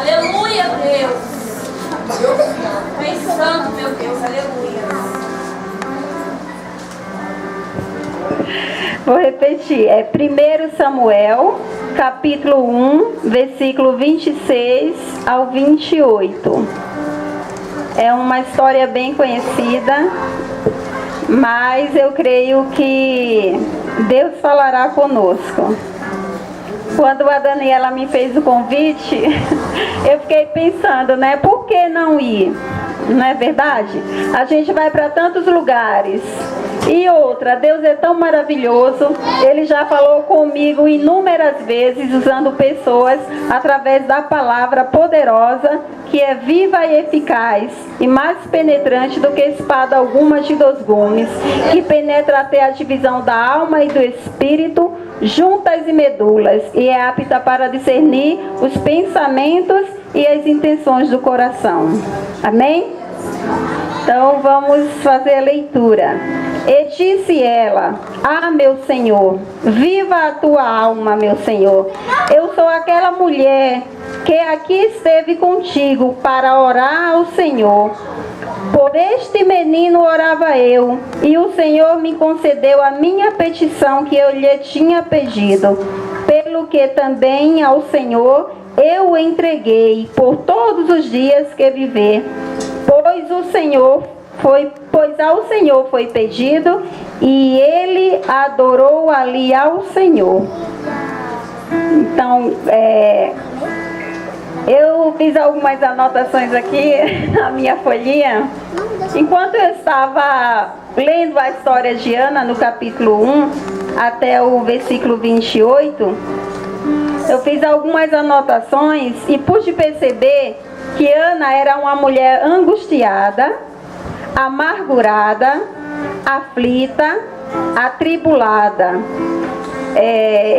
Aleluia, Deus. Vem santo, meu Deus. Aleluia. Vou repetir. É 1 Samuel, capítulo 1, versículo 26 ao 28. É uma história bem conhecida, mas eu creio que Deus falará conosco. Quando a Daniela me fez o convite, eu fiquei pensando, né? Por que não ir? Não é verdade? A gente vai para tantos lugares. E outra, Deus é tão maravilhoso. Ele já falou comigo inúmeras vezes, usando pessoas através da palavra poderosa, que é viva e eficaz, e mais penetrante do que espada alguma de 2 gumes, que penetra até a divisão da alma e do espírito, juntas e medulas, e é apta para discernir os pensamentos e as intenções do coração. Amém? Então vamos fazer a leitura. E disse ela: Ah, meu Senhor, viva a tua alma, meu Senhor. Eu sou aquela mulher que aqui esteve contigo para orar ao Senhor. Por este menino orava eu, e o Senhor me concedeu a minha petição que eu lhe tinha pedido. Pelo que também ao Senhor eu o entreguei por todos os dias que viver. Pois ao Senhor foi pedido, e ele adorou ali ao Senhor. Então, eu fiz algumas anotações aqui na minha folhinha. Enquanto eu estava lendo a história de Ana, no capítulo 1, até o versículo 28, eu fiz algumas anotações e pude perceber que Ana era uma mulher angustiada, amargurada, aflita, atribulada.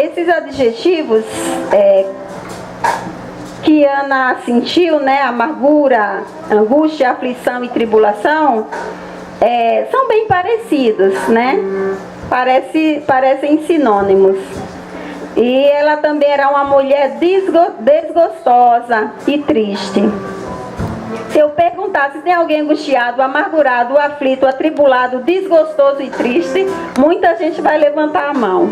Esses adjetivos que Ana sentiu, né, amargura, angústia, aflição e tribulação, são bem parecidos, né? Parecem sinônimos. E ela também era uma mulher desgostosa e triste. Se eu perguntar se tem alguém angustiado, amargurado, aflito, atribulado, desgostoso e triste, muita gente vai levantar a mão.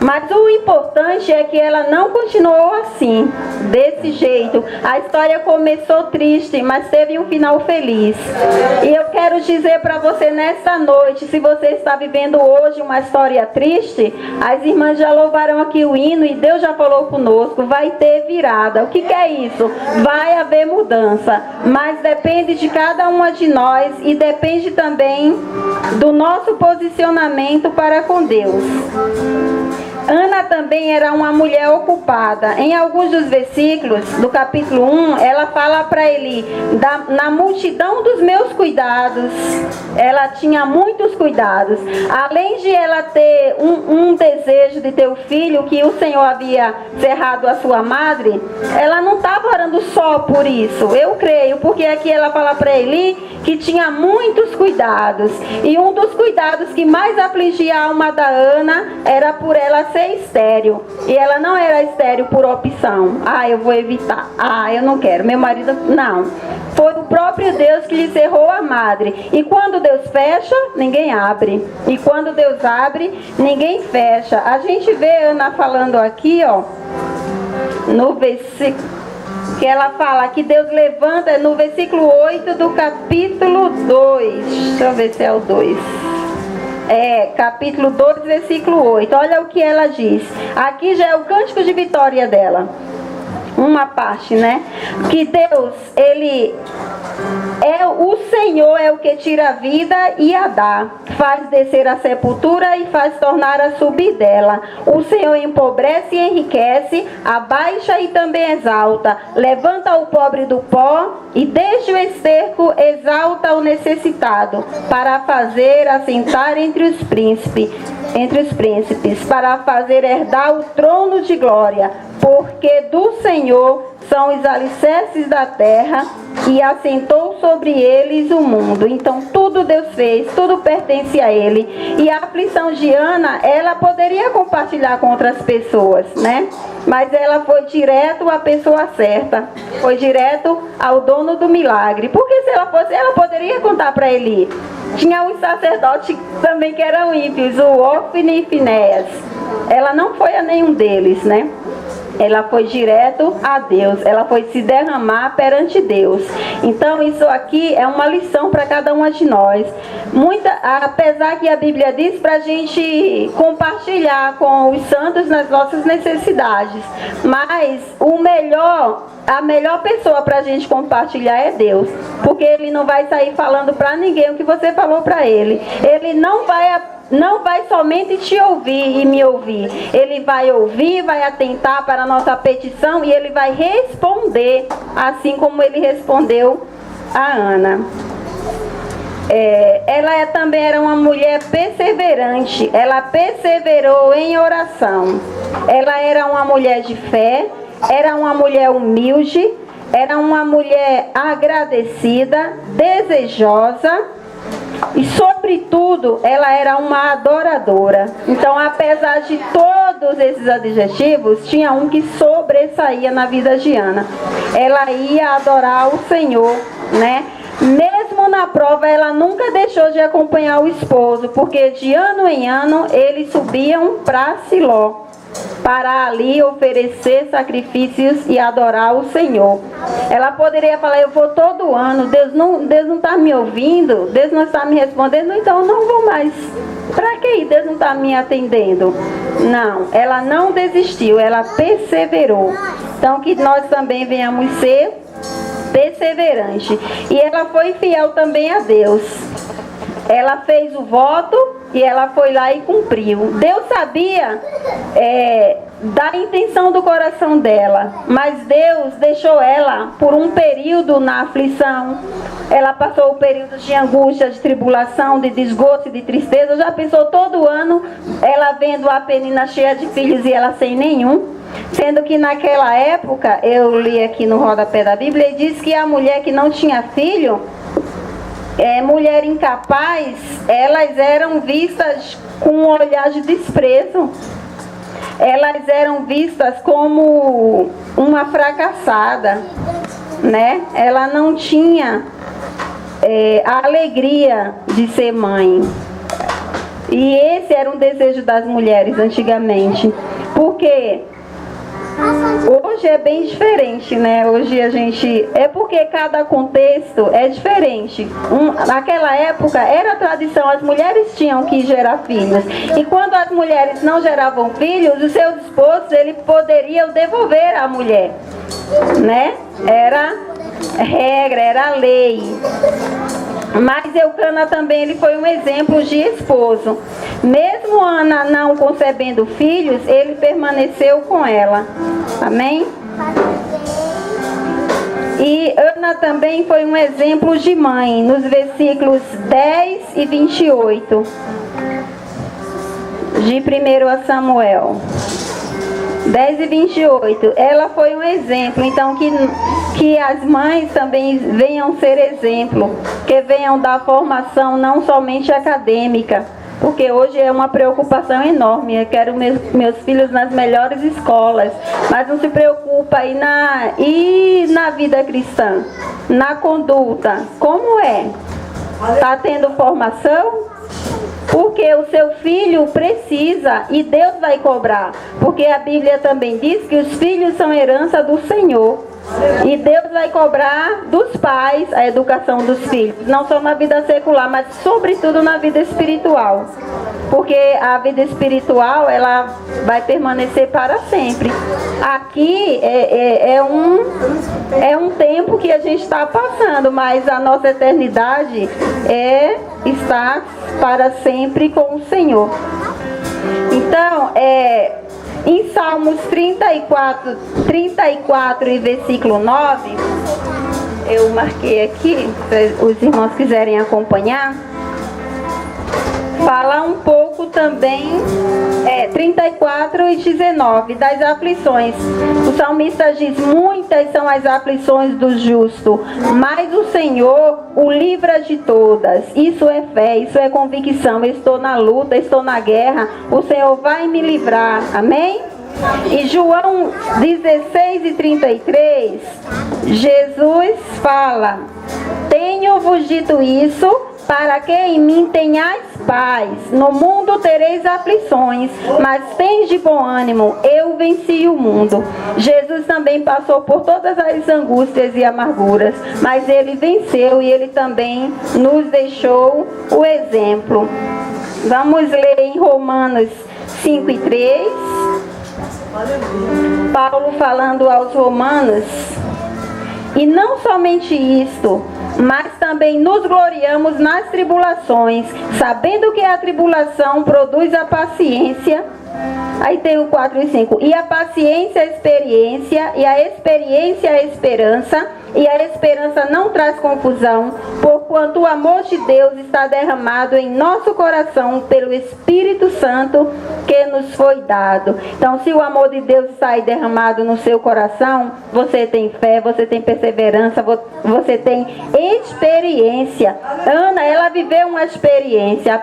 Mas o importante é que ela não continuou assim, desse jeito. A história começou triste, mas teve um final feliz. E eu quero dizer para você nesta noite, se você está vivendo hoje uma história triste, as irmãs já louvaram aqui o hino e Deus já falou conosco, vai ter virada. O que é isso? Vai haver mudança. Mas depende de cada uma de nós e depende também do nosso posicionamento para com Deus. Ana também era uma mulher ocupada. Em alguns dos versículos do capítulo 1, ela fala para ele, na multidão dos meus cuidados, ela tinha muitos cuidados. Além de ela ter um desejo de ter o filho, que o Senhor havia cerrado a sua madre, ela não estava orando só por isso. Eu creio, porque aqui ela fala para ele que tinha muitos cuidados. E um dos cuidados que mais afligia a alma da Ana era por ela ser estéril. E ela não era estéril por opção. Eu vou evitar. Eu não quero. Meu marido, não. Foi o próprio Deus que lhe cerrou a madre. E quando Deus fecha, ninguém abre. E quando Deus abre, ninguém fecha. A gente vê Ana falando aqui, no versículo que ela fala que Deus levanta, no versículo 8 do capítulo 2. Deixa eu ver se é o 2. Capítulo 2, versículo 8. Olha o que ela diz. Aqui já é o cântico de vitória dela. Uma parte, né? Que Deus, Ele o Senhor é o que tira a vida e a dá. Faz descer a sepultura e faz tornar a subir dela. O Senhor empobrece e enriquece, abaixa e também exalta. Levanta o pobre do pó e desde o esterco exalta o necessitado, para fazer assentar entre os príncipes. entre os príncipes, para fazer herdar o trono de glória, porque do Senhor são os alicerces da terra e assentou sobre eles o mundo. Então tudo Deus fez, tudo pertence a Ele. E a aflição de Ana, ela poderia compartilhar com outras pessoas, né? Mas ela foi direto à pessoa certa, foi direto ao dono do milagre. Porque se ela fosse, ela poderia contar para Eli. Tinha os sacerdotes também que eram ímpios, o Ofni e Finéias. Ela não foi a nenhum deles, né? Ela foi direto a Deus, ela foi se derramar perante Deus. Então isso aqui é uma lição para cada uma de nós. Apesar que a Bíblia diz para a gente compartilhar com os santos nas nossas necessidades, mas a melhor pessoa para a gente compartilhar é Deus, porque Ele não vai sair falando para ninguém o que você falou para Ele. Ele não vai somente te ouvir e me ouvir. Ele vai ouvir, vai atentar para a nossa petição e Ele vai responder, assim como Ele respondeu a Ana. Ela também era uma mulher perseverante. Ela perseverou em oração. Ela era uma mulher de fé, era uma mulher humilde, era uma mulher agradecida, desejosa. E sobretudo, ela era uma adoradora. Então, apesar de todos esses adjetivos, tinha um que sobressaía na vida de Ana. Ela ia adorar o Senhor, né? Mesmo na prova, ela nunca deixou de acompanhar o esposo, porque de ano em ano eles subiam para Siló, para ali oferecer sacrifícios e adorar o Senhor. Ela poderia falar, eu vou todo ano, Deus não está me ouvindo, Deus não está me respondendo, então eu não vou mais. Para que Deus não está me atendendo? Não, ela não desistiu, ela perseverou. Então que nós também venhamos ser perseverantes. E ela foi fiel também a Deus. Ela fez o voto e ela foi lá e cumpriu. Deus sabia da intenção do coração dela, mas Deus deixou ela por um período na aflição. Ela passou o período de angústia, de tribulação, de desgosto e de tristeza. Já pensou todo ano ela vendo a Penina cheia de filhos e ela sem nenhum? Sendo que naquela época, eu li aqui no rodapé da Bíblia, e diz que a mulher que não tinha filho, mulher incapaz, elas eram vistas com um olhar de desprezo. Elas eram vistas como uma fracassada, né? Ela não tinha a alegria de ser mãe. E esse era um desejo das mulheres antigamente. Porque hoje é bem diferente, né? Hoje a gente... É porque cada contexto é diferente. Naquela época era tradição, as mulheres tinham que gerar filhos. E quando as mulheres não geravam filhos, os seus esposos, eles poderiam devolver a mulher, né? Era regra, era lei. Mas Eucana também ele foi um exemplo de esposo. Mesmo Ana não concebendo filhos, ele permaneceu com ela. Amém? E Ana também foi um exemplo de mãe, nos versículos 10 e 28 de 1 Samuel. 10 e 28. Ela foi um exemplo. Então que as mães também venham ser exemplo, que venham dar formação não somente acadêmica, porque hoje é uma preocupação enorme. Eu quero meus filhos nas melhores escolas, mas não se preocupa e na vida cristã, na conduta, como é? Está tendo formação? Porque o seu filho precisa e Deus vai cobrar. Porque a Bíblia também diz que os filhos são herança do Senhor. E Deus vai cobrar dos pais a educação dos filhos. Não só na vida secular, mas sobretudo na vida espiritual. Porque a vida espiritual, ela vai permanecer para sempre. Aqui é um tempo que a gente está passando, mas a nossa eternidade está para sempre com o Senhor. Então, em Salmos 34 e versículo 9, eu marquei aqui, se os irmãos quiserem acompanhar, fala um pouco também 34 e 19, das aflições. O salmista diz: muitas são as aflições do justo, mas o Senhor o livra de todas. Isso é fé, isso é convicção. Eu estou na luta, estou na guerra, o Senhor vai me livrar. Amém? E João 16 e 33, Jesus fala: tenho-vos dito isso para que em mim tenhais paz. No mundo tereis aflições, mas tens de bom ânimo, eu venci o mundo. Jesus também passou por todas as angústias e amarguras, mas ele venceu e ele também nos deixou o exemplo. Vamos ler em Romanos 5 e 3. Paulo falando aos romanos: e não somente isto, mas também nos gloriamos nas tribulações, sabendo que a tribulação produz a paciência. Aí tem o 4 e 5. E a paciência, a experiência, e a experiência, a esperança, e a esperança não traz confusão, porquanto o amor de Deus está derramado em nosso coração pelo Espírito Santo que nos foi dado. Então, se o amor de Deus está aí derramado no seu coração, você tem fé, você tem perseverança, você tem experiência. Ana, ela viveu uma experiência.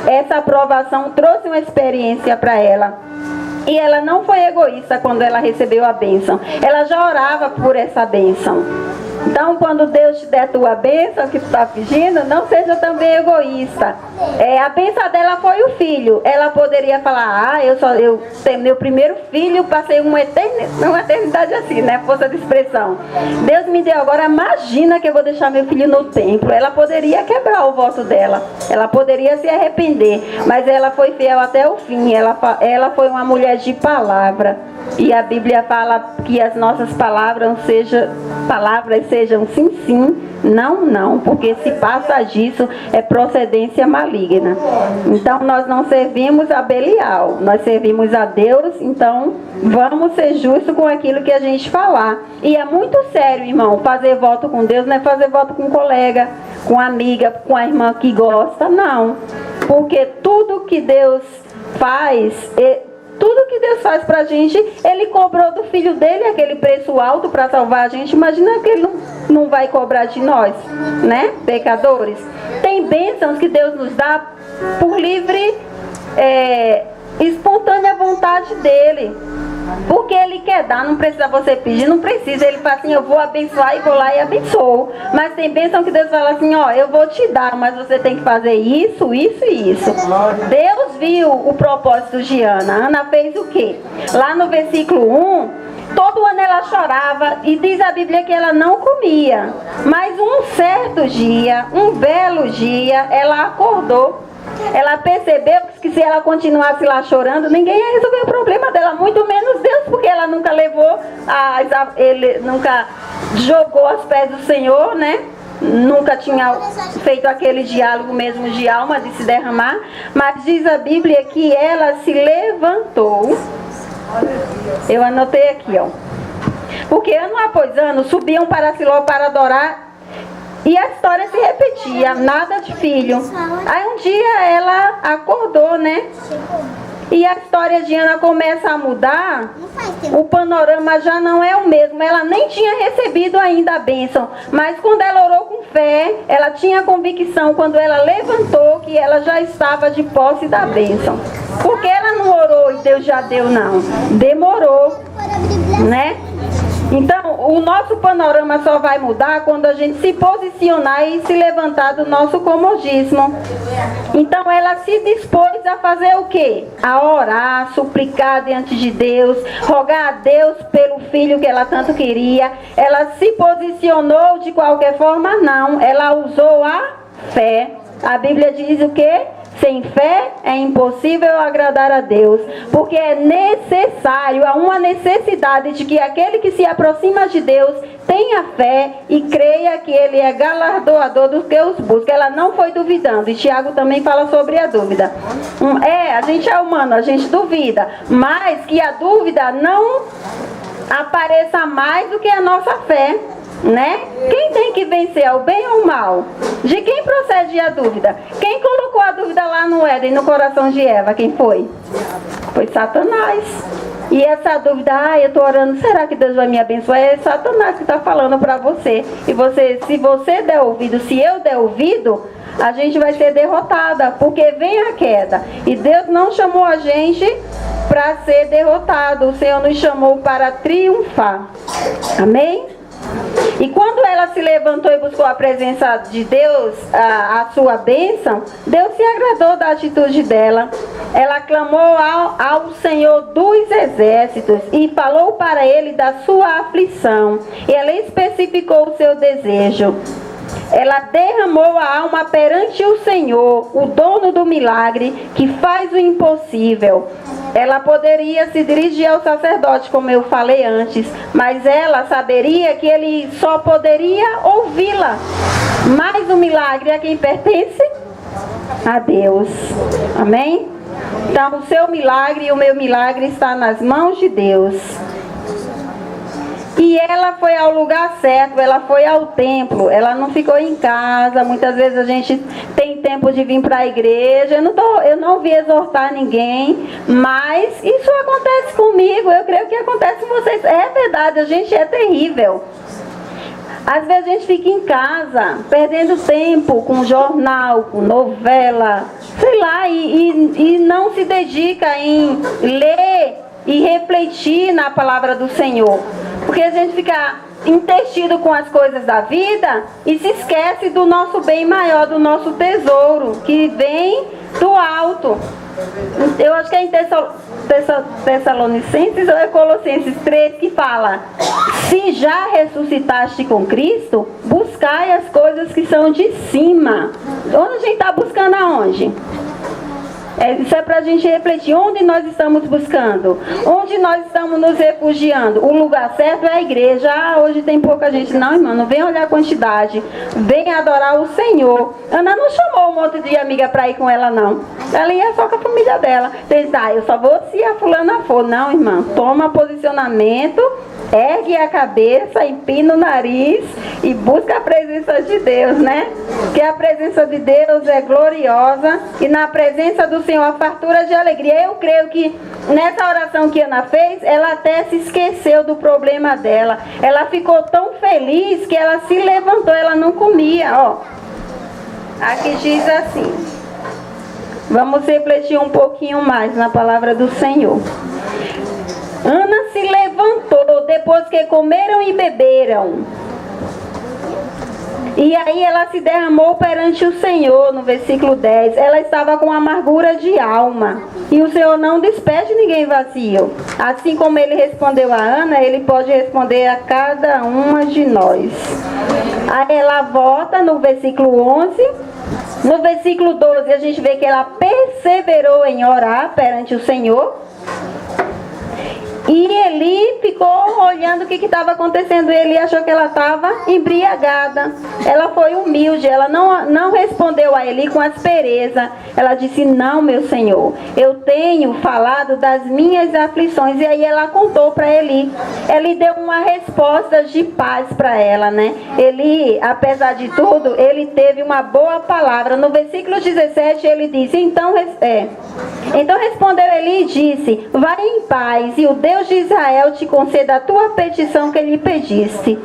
Essa aprovação trouxe uma experiência para ela. E ela não foi egoísta quando ela recebeu a bênção. Ela já orava por essa bênção. Então, quando Deus te der a tua bênção, que tu está pedindo, não seja também egoísta. A bênção dela foi o filho. Ela poderia falar: eu tenho meu primeiro filho, passei uma eternidade assim, né? Força de expressão. Deus me deu agora, imagina que eu vou deixar meu filho no templo. Ela poderia quebrar o voto dela. Ela poderia se arrepender. Mas ela foi fiel até o fim. Ela foi uma mulher de palavra. E a Bíblia fala que as nossas palavras sejam sim, sim, não, não, porque se passa disso é procedência maligna. Então nós não servimos a Belial, nós servimos a Deus. Então vamos ser justos com aquilo que a gente falar. E é muito sério, irmão, fazer voto com Deus não é fazer voto com um colega, com amiga, com a irmã que gosta, não. Porque tudo que Deus faz, tudo que Deus faz pra gente, Ele cobrou do filho dele aquele preço alto para salvar a gente. Imagina que Ele não vai cobrar de nós, né, pecadores. Tem bênçãos que Deus nos dá por livre, espontânea vontade dele. Porque Ele quer dar, não precisa você pedir, não precisa. Ele fala assim: eu vou abençoar, e vou lá e abençoo. Mas tem bênção que Deus fala assim: eu vou te dar, mas você tem que fazer isso, isso e isso. Deus viu o propósito de Ana. Ana fez o quê? Lá no versículo 1, todo ano ela chorava, e diz a Bíblia que ela não comia. Mas um certo dia, um belo dia, ela acordou. Ela percebeu que se ela continuasse lá chorando, ninguém ia resolver o problema dela, muito menos Deus, porque ela nunca ele nunca jogou aos pés do Senhor, né? Nunca tinha feito aquele diálogo mesmo de alma, de se derramar. Mas diz a Bíblia que ela se levantou. Eu anotei aqui, porque ano após ano subiam para Siló para adorar. E a história se repetia, nada de filho. Aí um dia ela acordou, né? E a história de Ana começa a mudar. O panorama já não é o mesmo. Ela nem tinha recebido ainda a bênção. Mas quando ela orou com fé, ela tinha convicção, quando ela levantou, que ela já estava de posse da bênção. Porque ela não orou e Deus já deu, não. Demorou, né? Então, o nosso panorama só vai mudar quando a gente se posicionar e se levantar do nosso comodismo. Então, ela se dispôs a fazer o quê? A orar, suplicar diante de Deus, rogar a Deus pelo filho que ela tanto queria. Ela se posicionou de qualquer forma? Não. Ela usou a fé. A Bíblia diz o quê? Sem fé é impossível agradar a Deus, porque é necessário, há uma necessidade de que aquele que se aproxima de Deus tenha fé e creia que Ele é galardoador dos que os busca. Ela não foi duvidando, e Tiago também fala sobre a dúvida. A gente é humano, a gente duvida, mas que a dúvida não apareça mais do que a nossa fé. né? Quem tem que vencer, é o bem ou o mal? De quem procede a dúvida? Quem colocou a dúvida lá no Éden, no coração de Eva? Quem foi? Foi Satanás. E essa dúvida, eu estou orando, será que Deus vai me abençoar? É Satanás que está falando para você. E você, se você der ouvido, se eu der ouvido, a gente vai ser derrotada, porque vem a queda. E Deus não chamou a gente para ser derrotado. O Senhor nos chamou para triunfar. Amém? E quando ela se levantou e buscou a presença de Deus, a sua bênção, Deus se agradou da atitude dela. Ela clamou ao Senhor dos exércitos e falou para ele da sua aflição. E ela especificou o seu desejo. Ela derramou a alma perante o Senhor, o dono do milagre, que faz o impossível. Ela poderia se dirigir ao sacerdote, como eu falei antes, mas ela saberia que ele só poderia ouvi-la. Mas o milagre a quem pertence? A Deus. Amém? Então, o seu milagre e o meu milagre está nas mãos de Deus. E ela foi ao lugar certo, ela foi ao templo, ela não ficou em casa. Muitas vezes a gente tem tempo de vir para a igreja. Eu não vi exortar ninguém, mas isso acontece comigo, eu creio que acontece com vocês. É verdade, a gente é terrível. Às vezes a gente fica em casa, perdendo tempo com jornal, com novela, sei lá, e não se dedica em ler e refletir na palavra do Senhor. Porque a gente fica entretido com as coisas da vida e se esquece do nosso bem maior, do nosso tesouro, que vem do alto. Eu acho que é em Tessalonicenses ou é Colossenses 3 que fala: se já ressuscitaste com Cristo, buscai as coisas que são de cima. Onde a gente está buscando aonde? Isso é para a gente refletir. Onde nós estamos buscando? Onde nós estamos nos refugiando? O lugar certo é a igreja. Hoje tem pouca gente. Não, irmão, não vem olhar a quantidade. Vem adorar o Senhor. Ana não chamou um monte de amiga para ir com ela, não. Ela ia só com a família dela. Pensa, eu só vou se a fulana for. Não, irmã. Toma posicionamento, ergue a cabeça, empina o nariz e busca a presença de Deus, né? Porque a presença de Deus é gloriosa e na presença do Senhor a fartura de alegria. Eu creio que nessa oração que Ana fez, ela até se esqueceu do problema dela. Ela ficou tão feliz que ela se levantou, ela não comia, ó. Aqui diz assim. Vamos refletir um pouquinho mais na palavra do Senhor. Ana se levantou depois que comeram e beberam. E aí ela se derramou perante o Senhor, no versículo 10. Ela estava com amargura de alma. E o Senhor não despede ninguém vazio. Assim como ele respondeu a Ana, ele pode responder a cada uma de nós. Aí ela volta no versículo 11. No versículo 12 a gente vê que ela perseverou em orar perante o Senhor. E Eli ficou olhando o que estava acontecendo. Ele achou que ela estava embriagada. Ela foi humilde. Ela não respondeu a Eli com aspereza. Ela disse: não, meu Senhor, eu tenho falado das minhas aflições. E aí ela contou para Eli. Ele deu uma resposta de paz para ela, né? Eli, apesar de tudo, ele teve uma boa palavra. No versículo 17 ele disse: então respondeu Eli e disse: vai em paz, e o Deus de Israel te conceda a tua petição que lhe pediste.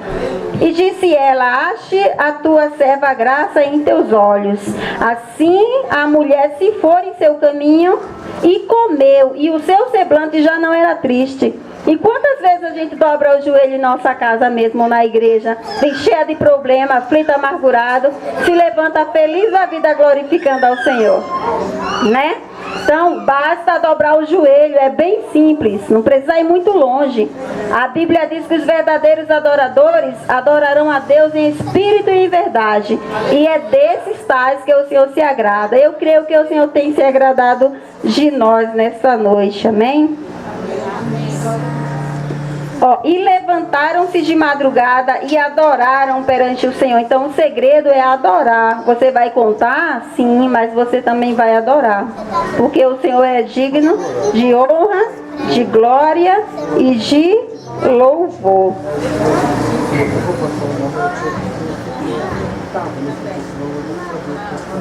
E disse ela: ache a tua serva graça em teus olhos. Assim a mulher se foi em seu caminho e comeu, e o seu semblante já não era triste. E quantas vezes a gente dobra o joelho em nossa casa mesmo, na igreja, vem cheia de problema, aflito, amargurado, se levanta feliz da vida glorificando ao Senhor, né? Então, basta dobrar o joelho, é bem simples, não precisa ir muito longe. A Bíblia diz que os verdadeiros adoradores adorarão a Deus em espírito e em verdade. E é desses tais que o Senhor se agrada. Eu creio que o Senhor tem se agradado de nós nessa noite, amém? E levantaram-se de madrugada e adoraram perante o Senhor. Então o segredo é adorar. Você vai contar? Sim, mas você também vai adorar. Porque o Senhor é digno de honra, de glória e de louvor.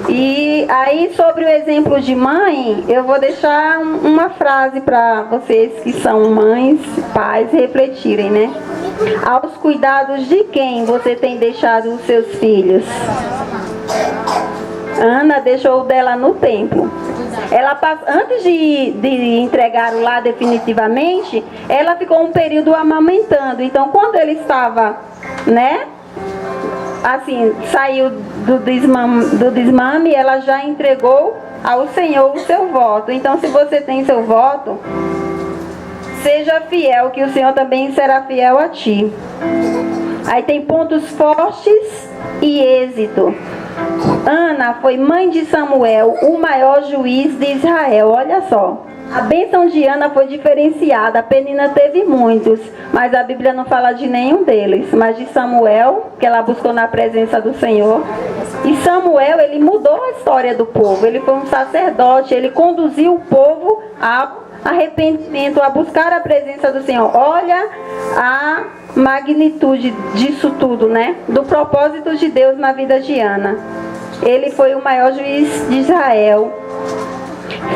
E aí, sobre o exemplo de mãe, eu vou deixar uma frase para vocês que são mães, pais, refletirem, né? Aos cuidados de quem você tem deixado os seus filhos? Ana deixou o dela no templo. Ela, antes de entregar o lar definitivamente, ela ficou um período amamentando. Então, quando ele estava, né, assim, saiu do desmame, ela já entregou ao Senhor o seu voto. Então, se você tem seu voto, seja fiel, que o Senhor também será fiel a ti. Aí tem pontos fortes e êxito. Ana foi mãe de Samuel, o maior juiz de Israel. Olha só, a bênção de Ana foi diferenciada. A Penina teve muitos, mas a Bíblia não fala de nenhum deles. Mas de Samuel, que ela buscou na presença do Senhor. E Samuel, ele mudou a história do povo. Ele foi um sacerdote, ele conduziu o povo a arrependimento, a buscar a presença do Senhor. Olha a magnitude disso tudo, né? Do propósito de Deus na vida de Ana. Ele foi o maior juiz de Israel.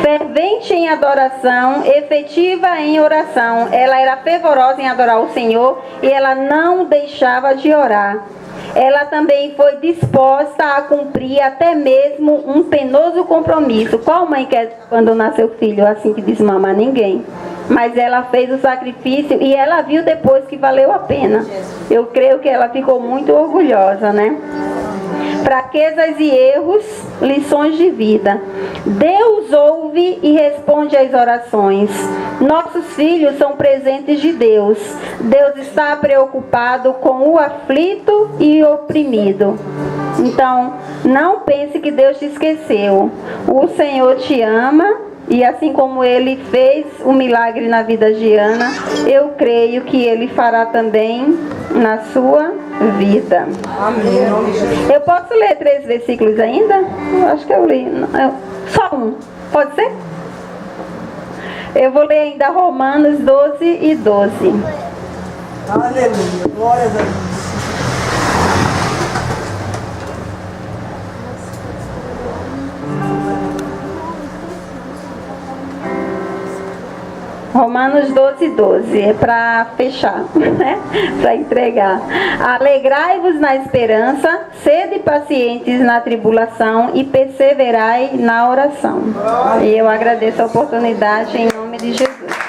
Fervente em adoração, efetiva em oração. Ela era fervorosa em adorar o Senhor e ela não deixava de orar. Ela também foi disposta a cumprir até mesmo um penoso compromisso. Qual mãe quer abandonar seu filho assim que desmama? Ninguém. Mas ela fez o sacrifício e ela viu depois que valeu a pena. Eu creio que ela ficou muito orgulhosa, né? Fraquezas e erros, lições de vida. Deus ouve e responde às orações. Nossos filhos são presentes de Deus. Deus está preocupado com o aflito e oprimido. Então, não pense que Deus te esqueceu. O Senhor te ama. E assim como Ele fez o milagre na vida de Ana, eu creio que Ele fará também na sua vida. Amém. Eu posso ler 3 versículos ainda? Eu acho que eu li. Só um. Pode ser? Eu vou ler ainda Romanos 12 e 12. Aleluia. Glória a Deus. Romanos 12, 12, é para fechar, né? Para entregar. Alegrai-vos na esperança, sede pacientes na tribulação e perseverai na oração. E eu agradeço a oportunidade em nome de Jesus.